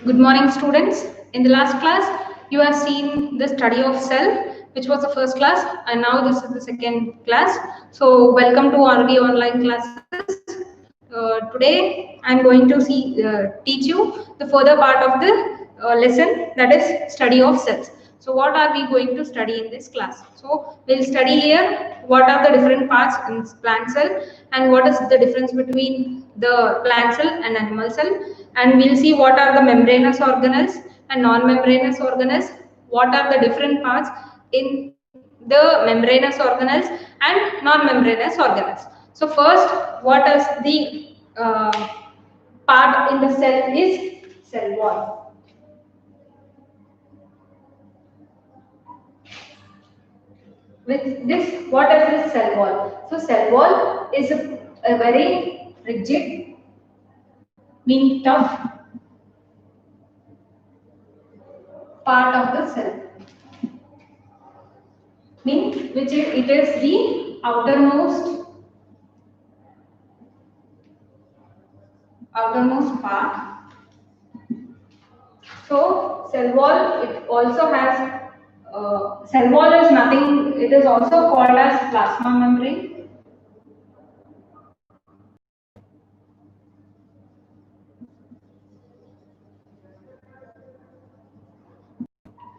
Good morning, students. In the last class, you have seen the study of cell, which was the first class, and now this is the second class. So, welcome to RV online classes. Today, I'm going to teach you the further part of the lesson, that is study of cells. So, what are we going to study in this class? So, we'll study here what are the different parts in plant cell and what is the difference between the plant cell and animal cell, and we'll see what are the membranous organelles and non-membranous organelles, what are the different parts in the membranous organelles and non-membranous organelles. So first, what is the part in the cell is cell wall. With this, what is this cell wall? So cell wall is a very rigid, mean tough part of the cell, mean which it is the outermost part. So cell wall, it also has cell wall is nothing, it is also called as plasma membrane.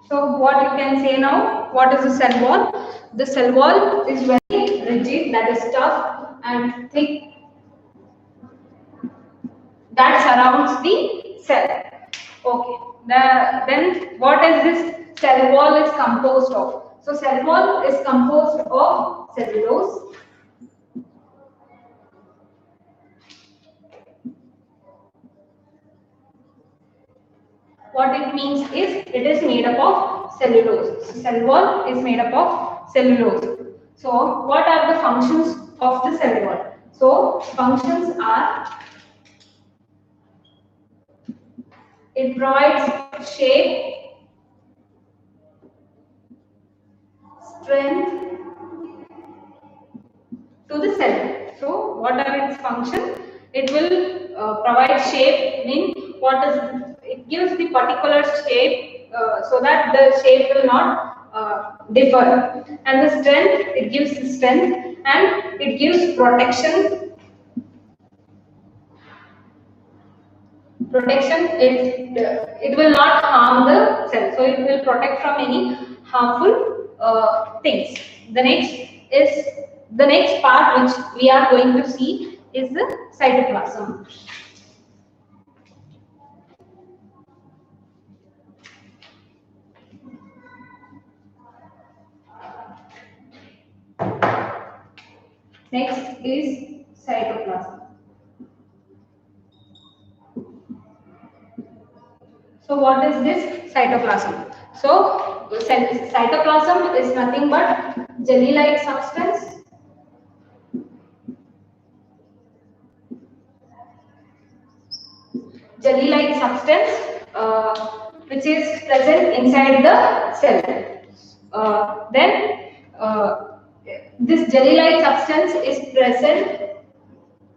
So what you can say now, what is the cell wall? The cell wall is very rigid, that is tough and thick, that surrounds the cell. Okay. Then what is this cell wall is composed of? So cell wall is composed of cellulose, what it means is it is made up of cellulose. So cell wall is made up of cellulose. So what are the functions of the cell wall? So functions are, it provides shape, strength to the cell. So what are its functions? It will provide shape, mean what is, it gives the particular shape so that the shape will not differ, and the strength, it gives the strength, and it gives protection. It will not harm the cell, so it will protect from any harmful things. The next part which we are going to see is the cytoplasm. Next is cytoplasm. So what is this cytoplasm? So cytoplasm is nothing but jelly-like substance which is present inside the cell. This jelly-like substance is present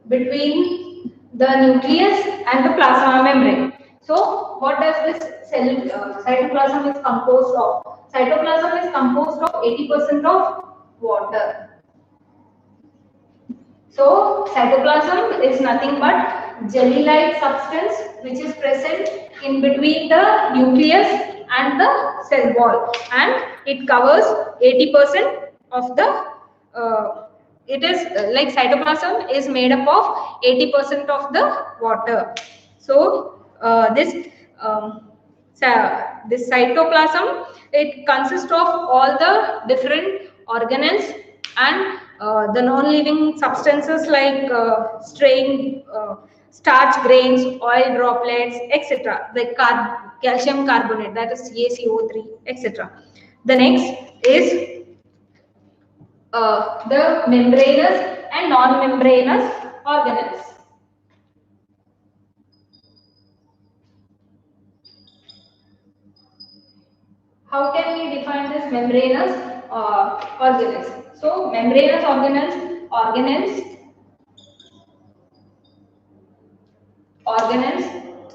between the nucleus and the plasma membrane. So what does this cytoplasm is composed of? Cytoplasm is composed of 80% of water. So cytoplasm is nothing but jelly-like substance which is present in between the nucleus and the cell wall, and it covers 80% of the it is like cytoplasm is made up of 80% of the water. So this cytoplasm, it consists of all the different organelles and the non-living substances like starch grains, oil droplets, etc. Like calcium carbonate, that is CaCO3, etc. The next is the membranous and non-membranous organelles. How can we define this membranous organelles? So membranous organelles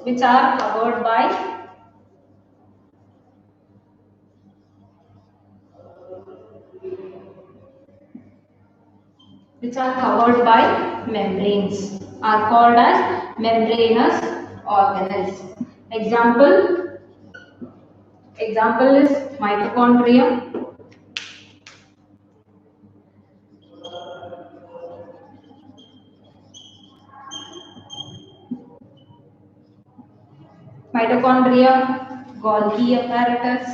which are covered by membranes are called as membranous organelles. Example is mitochondria, Golgi apparatus,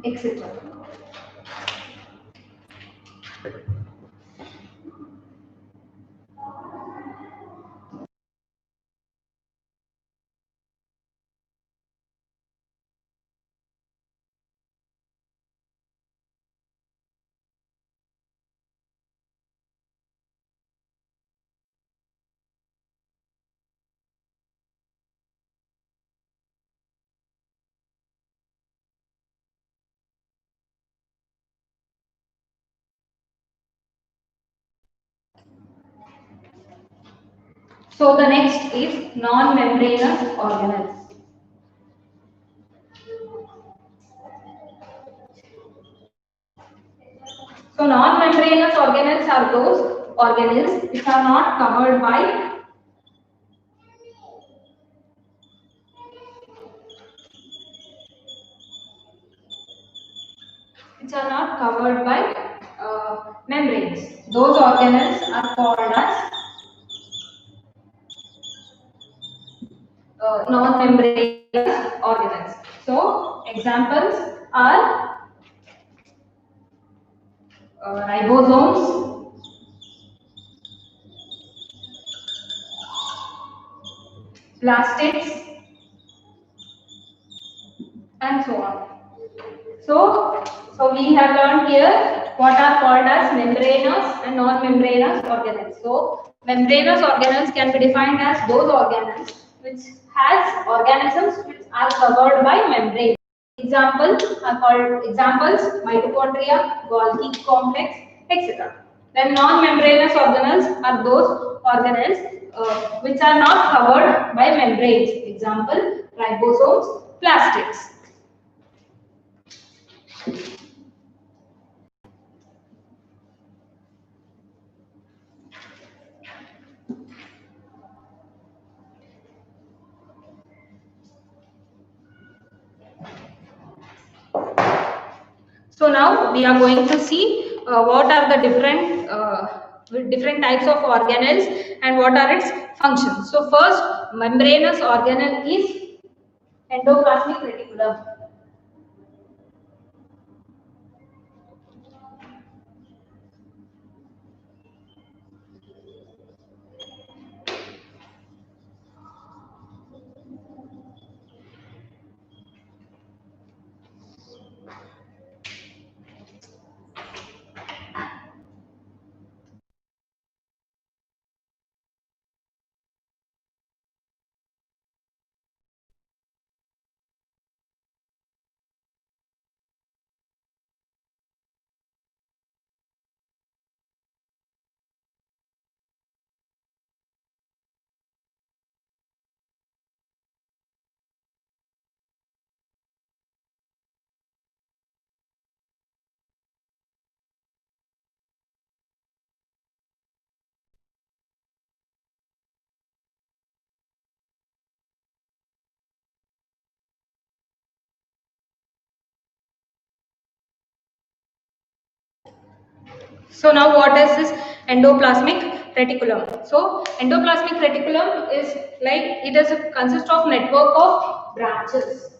etc. So the next is non-membranous organelles. So non-membranous organelles are those organelles which are not covered by membranes. Those organelles are called as non-membranous organelles. So examples are ribosomes, plastids, and so on. So we have learned here what are called as membranous and non-membranous organelles. So membranous organelles can be defined as those organelles which has organisms which are covered by membrane. Examples mitochondria, Golgi complex, etc. Then non-membranous organelles are those organelles which are not covered by membranes. Example ribosomes, plastids. So now we are going to see what are the different types of organelles and what are its functions. So first, membranous organelle is endoplasmic reticulum. So now what is this endoplasmic reticulum? So endoplasmic reticulum is consists of network of branches.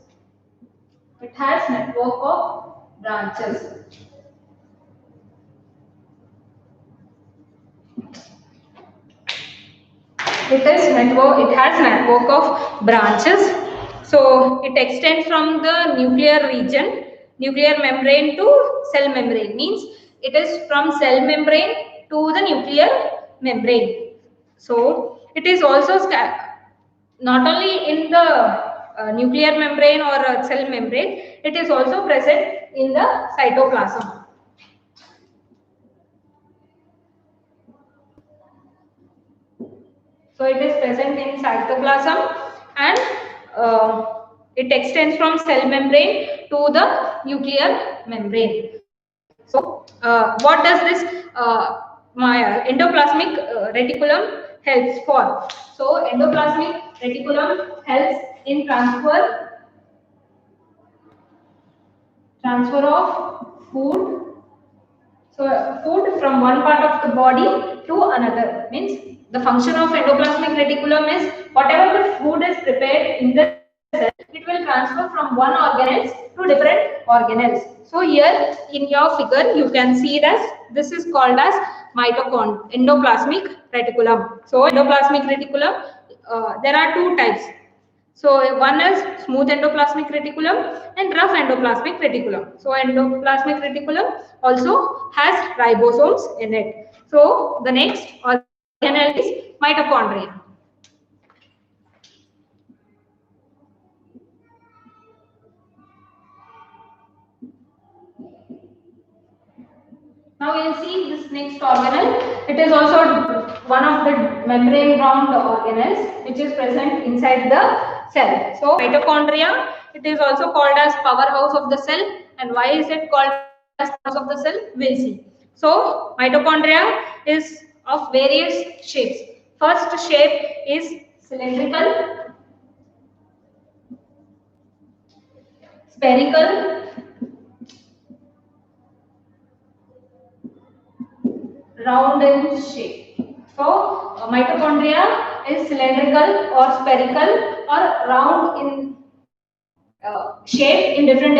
It has network of branches. It has network of branches. So it extends from the nuclear membrane to cell membrane, means it is from cell membrane to the nuclear membrane. So it is also not only in the nuclear membrane or cell membrane, it is also present in the cytoplasm. So it is present in cytoplasm, and it extends from cell membrane to the nuclear membrane. So what does this my endoplasmic reticulum helps for? So endoplasmic reticulum helps in transfer of food. So food from one part of the body to another, means the function of endoplasmic reticulum is whatever the food is prepared in the cell, it will transfer from one organelles to different organelles. So here in your figure you can see that this is called as endoplasmic reticulum. So endoplasmic reticulum, there are two types. So one is smooth endoplasmic reticulum and rough endoplasmic reticulum. So endoplasmic reticulum also has ribosomes in it. So the next organelle is mitochondria. Now you will see this next organelle. It is also one of the membrane bound organelles which is present inside the cell. So mitochondria, it is also called as powerhouse of the cell. And why is it called as powerhouse of the cell? We'll see. So mitochondria is of various shapes. First shape is cylindrical, spherical, round in shape. So mitochondria is cylindrical or spherical or round in shape in different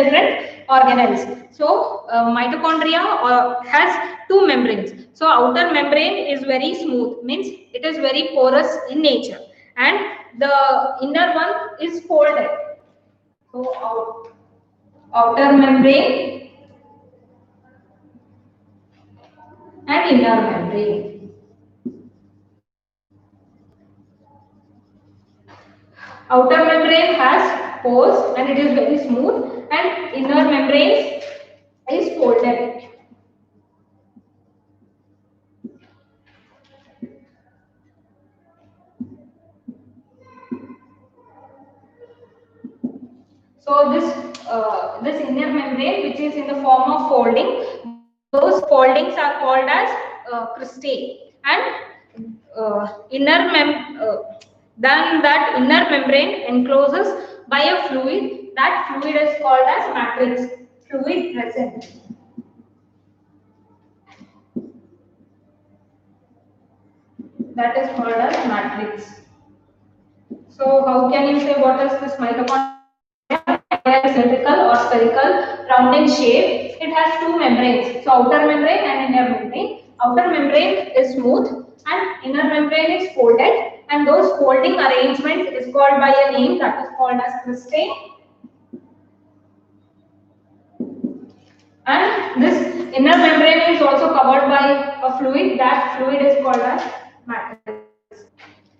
organelles. So mitochondria has two membranes. So outer membrane is very smooth, means it is very porous in nature, and the inner one is folded. So outer membrane and inner membrane. Outer membrane has pores and it is very smooth, and inner membrane is folded. So this inner membrane, which is in the form of folding, those foldings are called as cristae, and then that inner membrane encloses by a fluid. That fluid is called as matrix, fluid present. That is called as matrix. So how can you say what is this mitochondria? Cylindrical or spherical, round in shape. It has two membranes, so outer membrane and inner membrane. Outer membrane is smooth and inner membrane is folded, and those folding arrangement is called by a name that is called as cristae. And this inner membrane is also covered by a fluid. That fluid is called as matrix.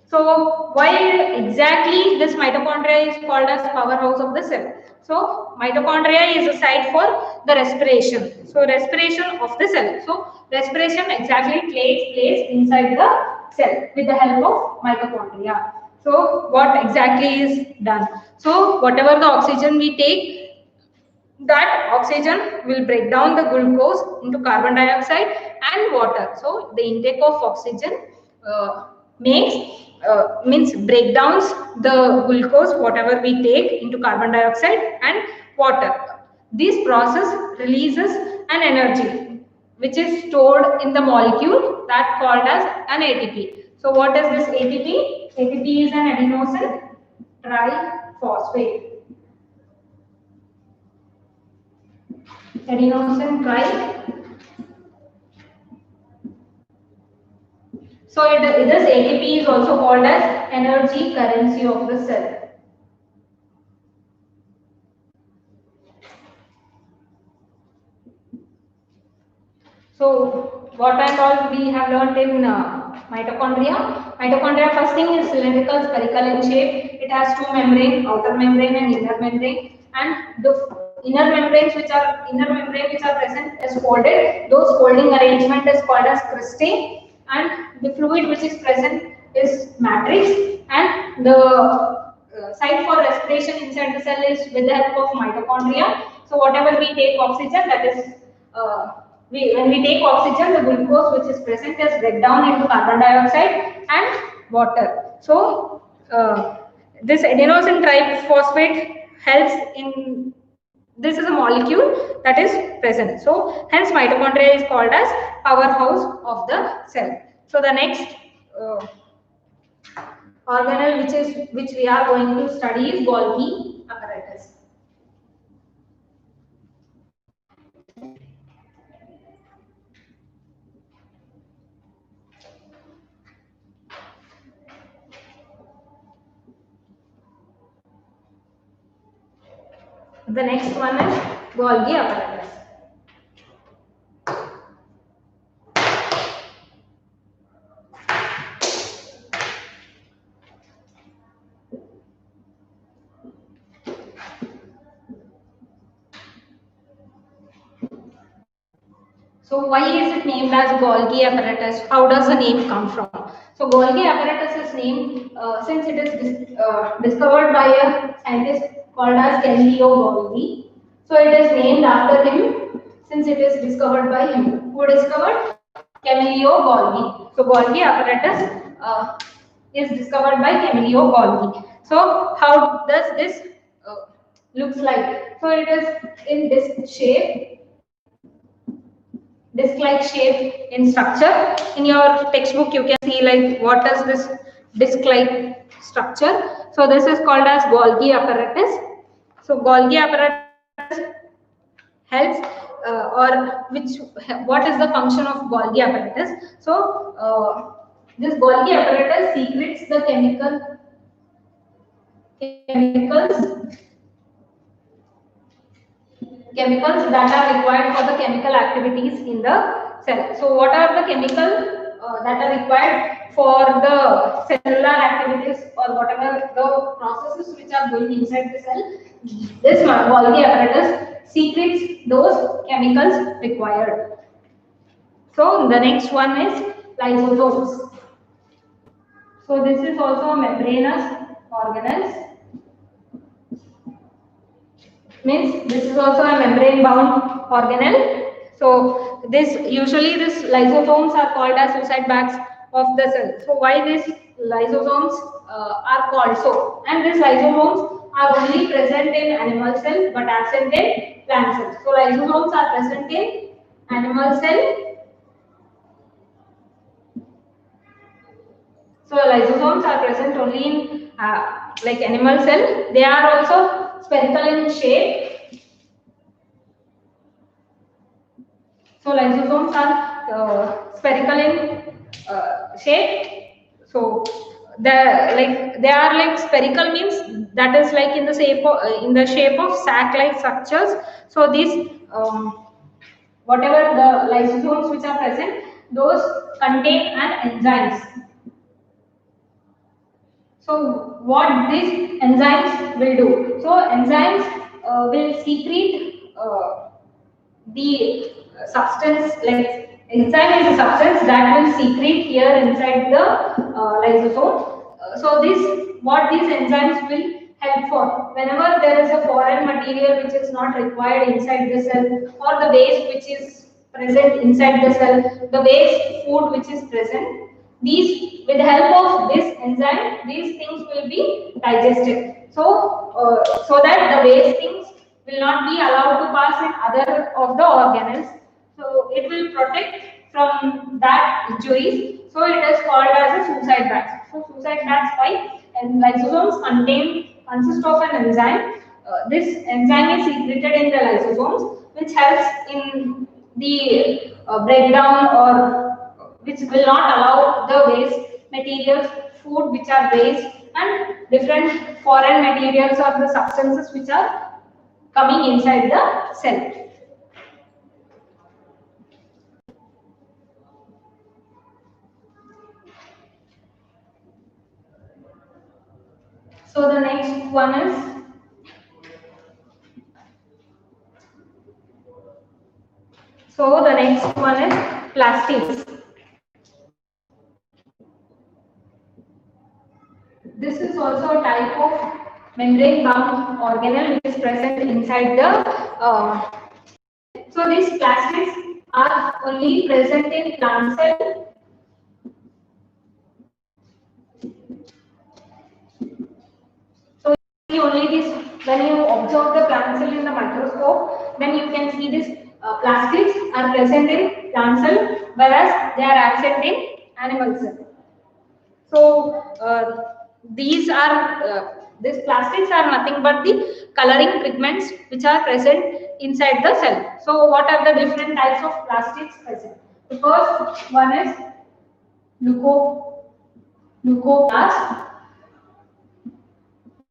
So why exactly this mitochondria is called as powerhouse of the cell? So mitochondria is a site for the respiration. So respiration of the cell. So respiration exactly takes place inside the cell with the help of mitochondria. So what exactly is done? So whatever the oxygen we take, that oxygen will break down the glucose into carbon dioxide and water. So the intake of oxygen means breakdowns the glucose whatever we take into carbon dioxide and water. This process releases an energy which is stored in the molecule that called as an ATP. So what is this ATP? ATP is an adenosine triphosphate. Adenosine So this ATP is also called as energy currency of the cell. So what and all we have learned in mitochondria? Mitochondria, first thing is cylindrical, spherical in shape. It has two membrane, outer membrane and inner membrane. And the inner membranes which are present is folded. Those folding arrangement is called as cristae. And the fluid which is present is matrix, and the site for respiration inside the cell is with the help of mitochondria. So whatever we take oxygen, that is when we take oxygen, the glucose which is present is break down into carbon dioxide and water. So this adenosine triphosphate helps in, this is a molecule that is present. So hence mitochondria is called as powerhouse of the cell. So the next organelle which we are going to study is Golgi apparatus. The next one is Golgi apparatus. So why is it named as Golgi apparatus? How does the name come from? So Golgi apparatus is named since it is discovered by a scientist called as Galileo Golgi. So it is named after him since it is discovered by him. Who discovered? Galileo Golgi. So Golgi apparatus is discovered by Galileo Golgi. So how does this looks like? So it is in this shape, disc-like shape in structure. In your textbook, you can see like what is this disc-like structure. So this is called as Golgi apparatus. So Golgi apparatus helps what is the function of Golgi apparatus? So this Golgi apparatus secretes the chemicals that are required for the chemical activities in the cell. So what are the chemicals that are required for the cellular activities or whatever the processes which are going inside the cell? This Golgi apparatus secretes those chemicals required. So the next one is lysosomes. So this is also a membranous organelles. Means this is also a membrane bound organelle. So this lysosomes are called as suicide bags of the cell. So why these lysosomes are called so? And these lysosomes are only present in animal cell but absent in plant cells. So lysosomes are present in animal cell. So lysosomes are present only in like animal cell. They are also spherical in shape. So lysosomes are spherical in shape. So they are like spherical means that is like in the shape of sac-like structures. So these whatever the lysosomes which are present, those contain an enzymes. So what these enzymes will do? So enzymes will secrete the substance, like enzyme is a substance that will secrete here inside the lysosome. So what these enzymes will help for? Whenever there is a foreign material which is not required inside the cell, or the waste which is present inside the cell, the waste food which is present, with the help of this enzyme, these things will be digested. So that the waste things will not be allowed to pass in other of the organelles. So it will protect from that injuries. So it is called as a suicide bags. So suicide bags, why? And lysosomes consist of an enzyme. This enzyme is secreted in the lysosomes, which helps in the breakdown, or which will not allow the waste materials, food which are waste, and different foreign materials or the substances which are coming inside the cell. So the next one is plastins. This is also a type of membrane-bound organelle which is present inside the cell. So these plastids are only present in plant cell. So you see only this when you observe the plant cell in the microscope, then you can see these plastids are present in plant cell, whereas they are absent in animal cell. So these plastics are nothing but the coloring pigments which are present inside the cell. So what are the different types of plastics present? The first one is leucoplast.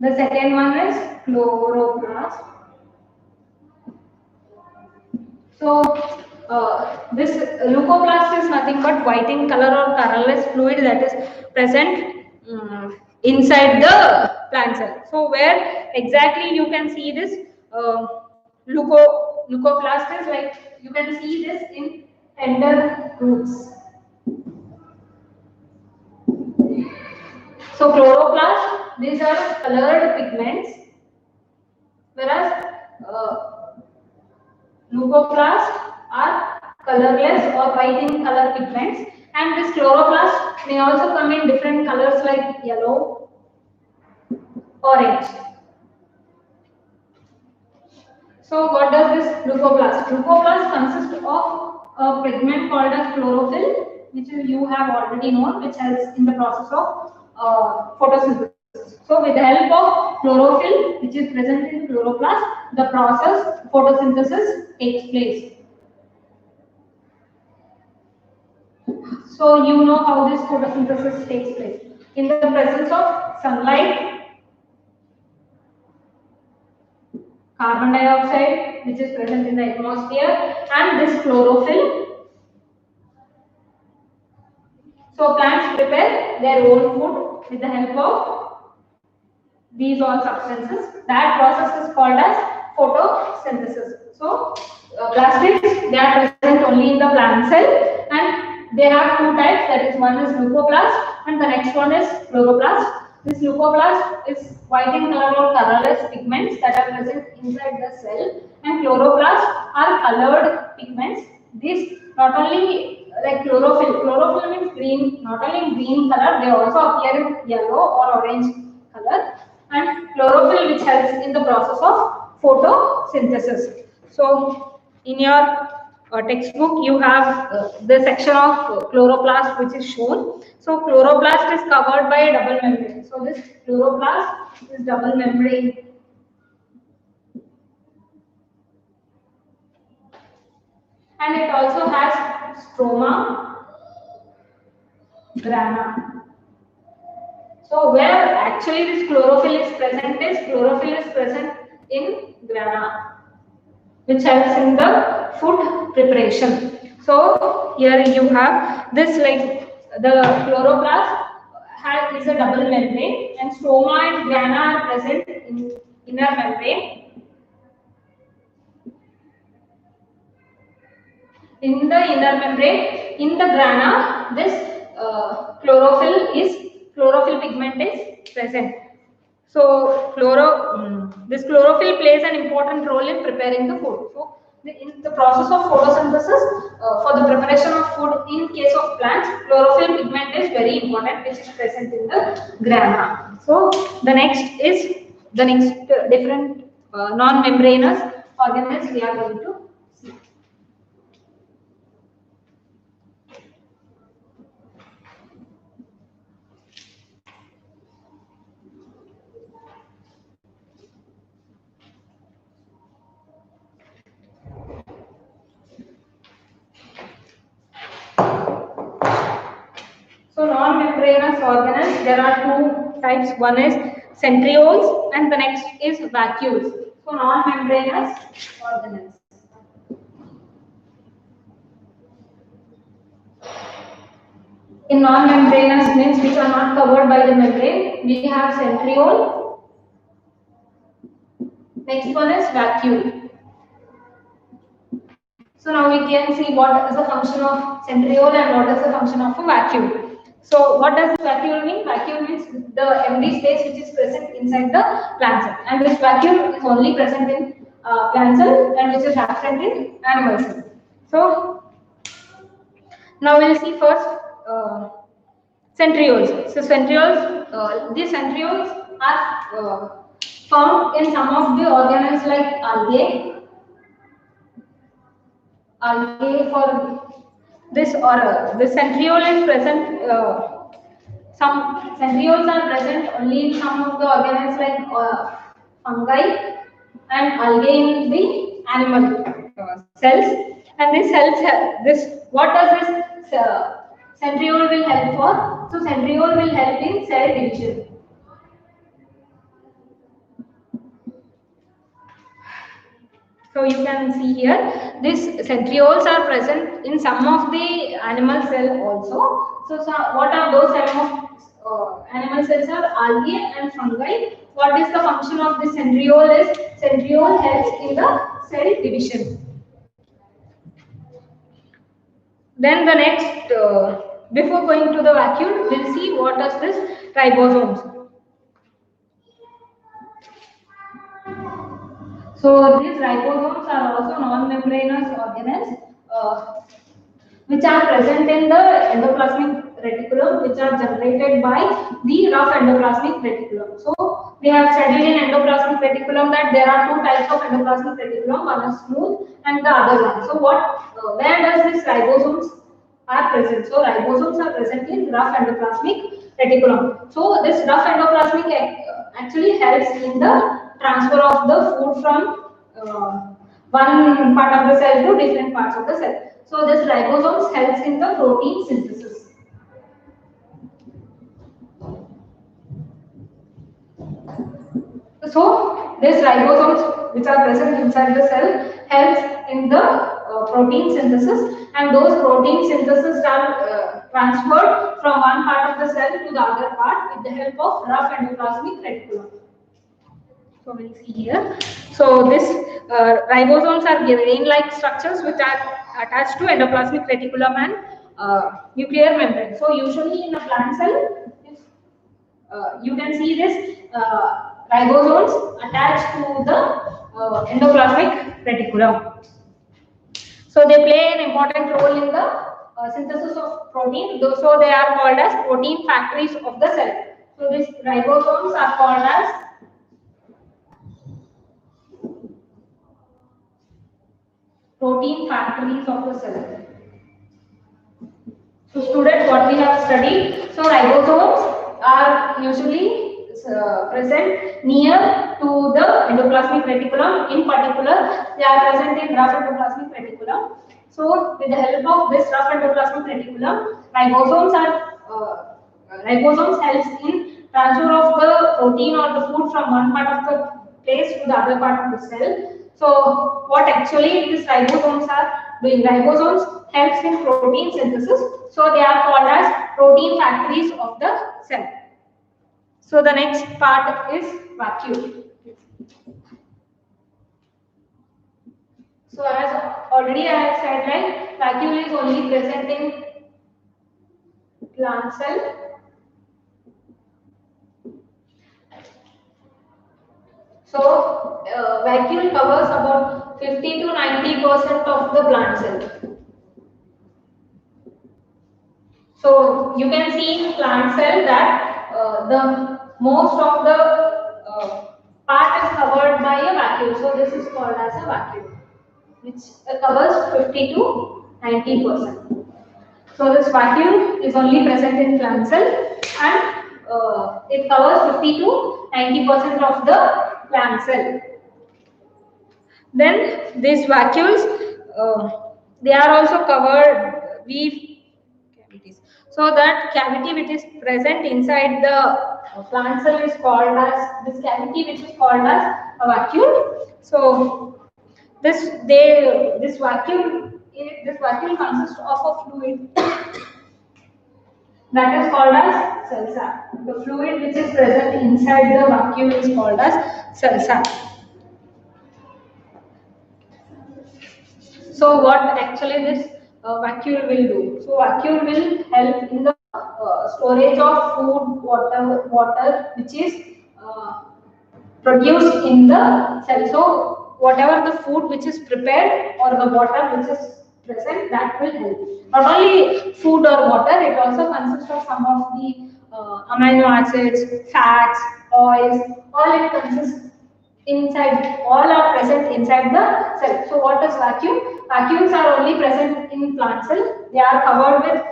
The second one is chloroplast. So this leucoplast is nothing but white in color or colorless fluid that is present inside the plant cell. So where exactly you can see this leucoplast is, like you can see this in tender roots. So chloroplast, these are colored pigments, whereas leucoplasts are colorless or white in color pigments, and this chloroplast may also come in different colors like yellow, orange. So what does this leucoplast? Leucoplast consists of a pigment called as chlorophyll, which you have already known, which helps in the process of photosynthesis. So with the help of chlorophyll, which is present in chloroplast, the process photosynthesis takes place. So you know how this photosynthesis takes place. In the presence of sunlight, carbon dioxide which is present in the atmosphere, and this chlorophyll. So plants prepare their own food with the help of these all substances. That process is called as photosynthesis. So plastids, they are present only in the plant cell, and they have two types, that is one is leucoplast and the next one is chloroplast. This leucoplast is white in color or colorless pigments that are present inside the cell, and chloroplast are colored pigments. These not only like chlorophyll means green, not only in green color, they also appear in yellow or orange color, and chlorophyll which helps in the process of photosynthesis. So in your textbook you have the section of chloroplast which is shown. So chloroplast is covered by a double membrane. So this chloroplast is double membrane, and it also has stroma, grana. So where actually this chlorophyll is present in grana, which helps in the food preparation. So here you have this, like the chloroplast is a double membrane, and stroma and grana are present in inner membrane. In the inner membrane, in the grana, this chlorophyll pigment is present. So this chlorophyll plays an important role in preparing the food. So in the process of photosynthesis, for the preparation of food in case of plants, chlorophyll pigment is very important, which is present in the grana. So the next different non-membranous organelles we are going to see. So non-membranous organelles, there are two types. One is centrioles and the next is vacuoles. So non-membranous organelles. In non-membranous means which are not covered by the membrane, we have centriole. Next one is vacuole. So now we can see what is the function of centriole and what is the function of a vacuole. So what does this vacuole mean? Vacuole means the empty space which is present inside the plant cell, and this vacuole is only present in plant cell and which is absent in animal cell. So now we'll see first centrioles. So centrioles, these centrioles are found in some of the organelles like algae. Algae for this or the centriole is present. Some centrioles are present only in some of the organelles like fungi and algae in the animal cells. And this helps. This what does this centriole will help for? So centriole will help in cell division. So you can see here, these centrioles are present in some of the animal cell also. So what are those type of animal cells are algae and fungi. What is the function of the centriole is, centriole helps in the cell division. Then the next, before going to the vacuole, we'll see what is this ribosomes. So these ribosomes are also non-membranous organelles which are present in the endoplasmic reticulum, which are generated by the rough endoplasmic reticulum. So we have studied in endoplasmic reticulum that there are two types of endoplasmic reticulum, one is smooth and the other one. So where does this ribosomes are present? So ribosomes are present in rough endoplasmic reticulum. So this rough endoplasmic actually helps in the transfer of the food from one part of the cell to different parts of the cell. So this ribosomes helps in the protein synthesis. So these ribosomes which are present inside the cell helps in the protein synthesis, and those protein synthesis are transferred from one part of the cell to the other part with the help of rough endoplasmic reticulum. So we'll see here. So this ribosomes are grain-like structures which are attached to endoplasmic reticulum and nuclear membrane. So usually in a plant cell, if, you can see this ribosomes attached to the endoplasmic reticulum. So they play an important role in the synthesis of protein. So they are called as protein factories of the cell. So these ribosomes are called as protein factories of the cell. So students, what we have studied, so ribosomes are usually present near to the endoplasmic reticulum. In particular, they are present in rough endoplasmic reticulum. So with the help of this rough endoplasmic reticulum, ribosomes helps in transfer of the protein or the food from one part of the place to the other part of the cell. So what actually these ribosomes are doing? Ribosomes helps in protein synthesis. So they are called as protein factories of the cell. So the next part is vacuole. So as already I have said, like vacuole is only present in plant cell. So vacuole covers about 50 to 90% of the plant cell. So you can see in plant cell that the most of the part is covered by a vacuole. So this is called as a vacuole, which covers 50 to 90%. So this vacuole is only present in plant cell, and it covers 50 to 90% of the plant cell. Then these vacuoles, they are also covered with cavities. So that cavity which is present inside the plant cell is called as, this cavity which is called as a vacuole. So this vacuole consists of a fluid that is called as cell sap. The fluid which is present inside the vacuole is called as cell sap. So what actually this vacuole will do? So vacuole will help in the storage of food, water which is produced in the cell. So whatever the food which is prepared or the water which is present, that will help. Not only food or water, it also consists of some of the amino acids, fats, oils, all it consists inside, all are present inside the cell. So what is vacuum? Vacuums are only present in plant cell. They are covered with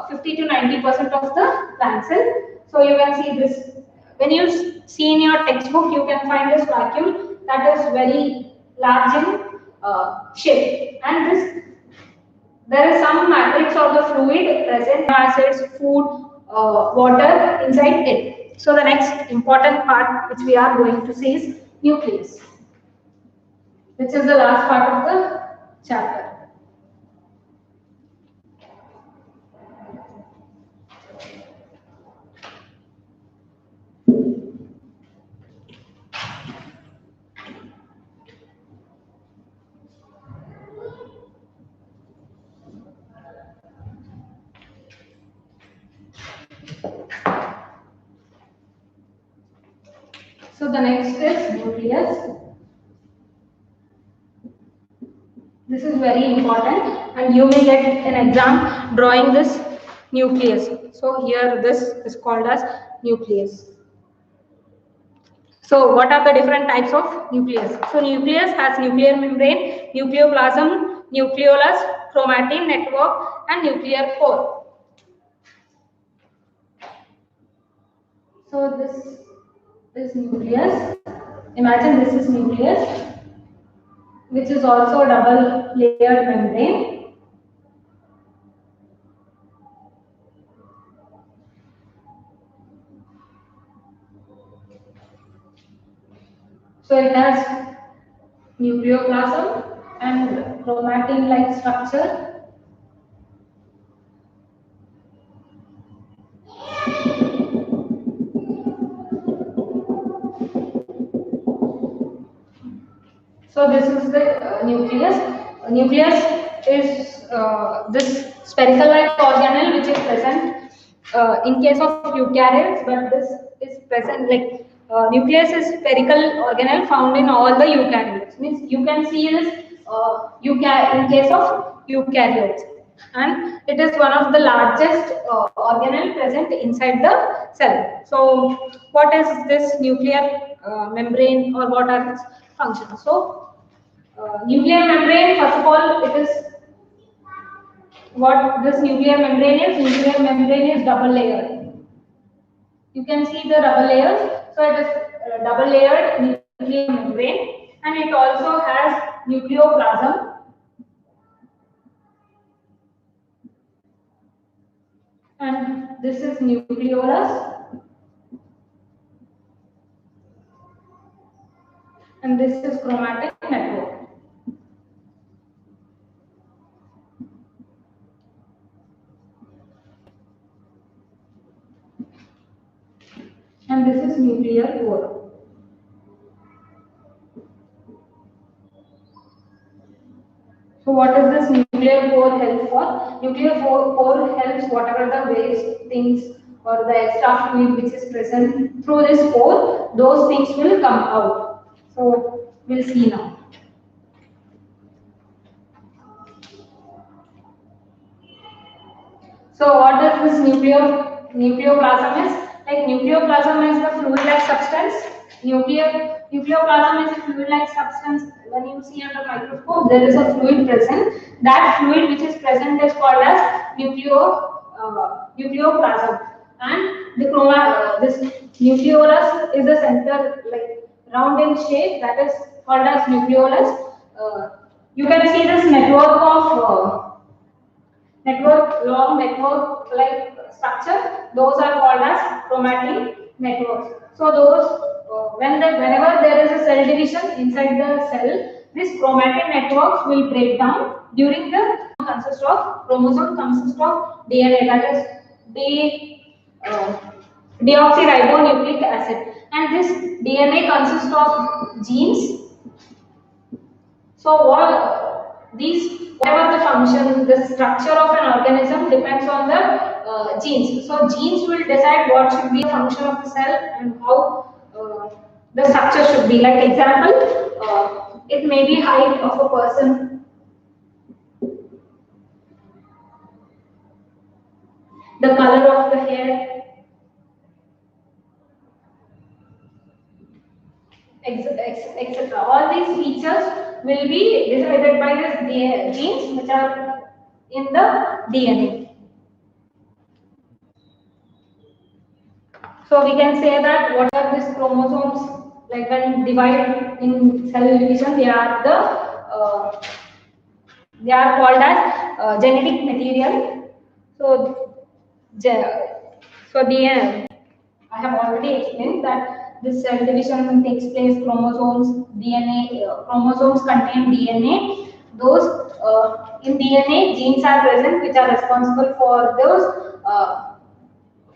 50 to 90% of the plant cell. So you can see this. When you see in your textbook, you can find this vacuum that is very large in shape. And this, there is some matrix of the fluid present, acids, food, water inside it. So the next important part which we are going to see is nucleus, which is the last part of the chapter. So the next is nucleus. This is very important, and you may get an exam drawing this nucleus. So here this is called as nucleus. So what are the different types of nucleus? So nucleus has nuclear membrane, nucleoplasm, nucleolus, chromatin network, and nuclear core. So this is nucleus. Imagine this is nucleus, which is also a double layered membrane. So it has nucleoplasm and chromatin-like structure. So this is the nucleus. Nucleus is this spherical-like organelle which is present in case of eukaryotes, but this is present like nucleus is spherical organelle found in all the eukaryotes. Means you can see this in case of eukaryotes, and it is one of the largest organelle present inside the cell. So what is this nuclear membrane, or what are its functions? So nuclear membrane, first of all, it is what this nuclear membrane is. Nuclear membrane is double layered. You can see the double layers. So it is double layered nuclear membrane, and it also has nucleoplasm. And this is nucleolus, and this is chromatin network. And this is nuclear core. So what is this nuclear core help for? Nuclear core helps whatever the waste things or the extra fluid which is present through this core, those things will come out. So we'll see now. So what is this nucleoplasm is? Like nucleoplasm is the fluid-like substance. Nucleoplasm is a fluid-like substance. When you see under microscope, there is a fluid present. That fluid which is present is called as nucleoplasm. And this nucleolus is the center, like round in shape, that is called as nucleolus. You can see this network of long network like structure, those are called as chromatin networks. So those whenever there is a cell division inside the cell, this chromatin networks will break down during the chromosome consists of DNA, that is deoxyribonucleic acid, and this DNA consists of genes. So these, whatever the function, the structure of an organism depends on the genes. So genes will decide what should be the function of the cell and how the structure should be. Like example, it may be height of a person, the color of the hair, etc. All these features will be decided by the genes which are in the DNA. So we can say that what are these chromosomes, like when divide in cell division, uh, they are called as genetic material. So, DNA. I have already explained that this cell division takes place. Chromosomes, DNA, chromosomes contain DNA. Those in DNA, genes are present which are responsible for those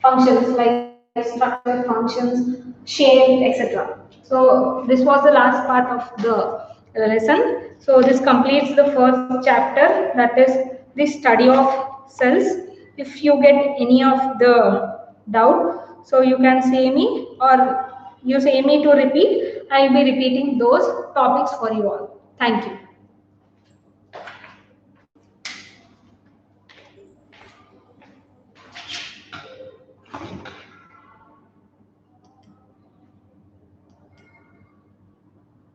functions like structure, functions, shape, etc. So this was the last part of the lesson. So this completes the first chapter, that is the study of cells. If you get any of the doubt, so you can say me or you say me to repeat. I will be repeating those topics for you all. Thank you.